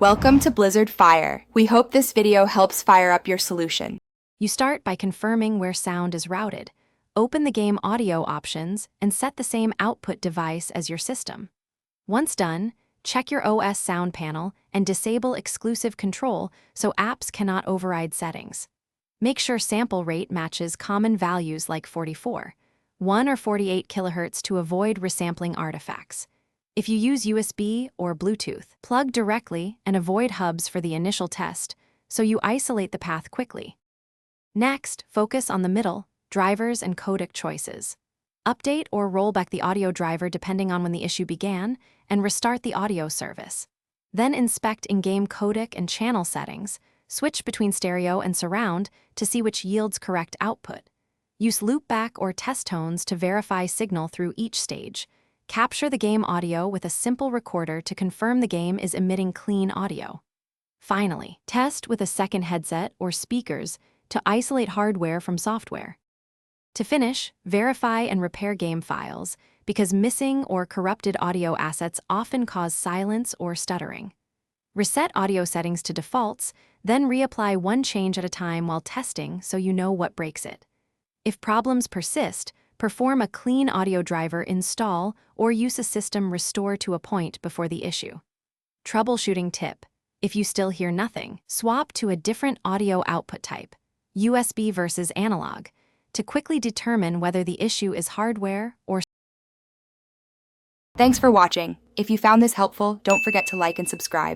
Welcome to Blizzard Fire. We hope this video helps fire up your solution. You start by confirming where sound is routed. Open the game audio options and set the same output device as your system. Once done, check your OS sound panel and disable exclusive control so apps cannot override settings. Make sure sample rate matches common values like 44, 1 or 48 kHz to avoid resampling artifacts. If you use USB or Bluetooth, plug directly and avoid hubs for the initial test, so you isolate the path quickly. Next, focus on the middle, drivers and codec choices. Update or roll back the audio driver depending on when the issue began, and restart the audio service. Then inspect in-game codec and channel settings, switch between stereo and surround to see which yields correct output. Use loopback or test tones to verify signal through each stage. Capture the game audio with a simple recorder to confirm the game is emitting clean audio. Finally, test with a second headset or speakers to isolate hardware from software. To finish, verify and repair game files, because missing or corrupted audio assets often cause silence or stuttering. Reset audio settings to defaults, then reapply one change at a time while testing so you know what breaks it. If problems persist, perform a clean audio driver install or use a system restore to a point before the issue. Troubleshooting tip: if you still hear nothing, swap to a different audio output type, USB versus analog, to quickly determine whether the issue is hardware or. Thanks for watching. If you found this helpful, don't forget to like and subscribe.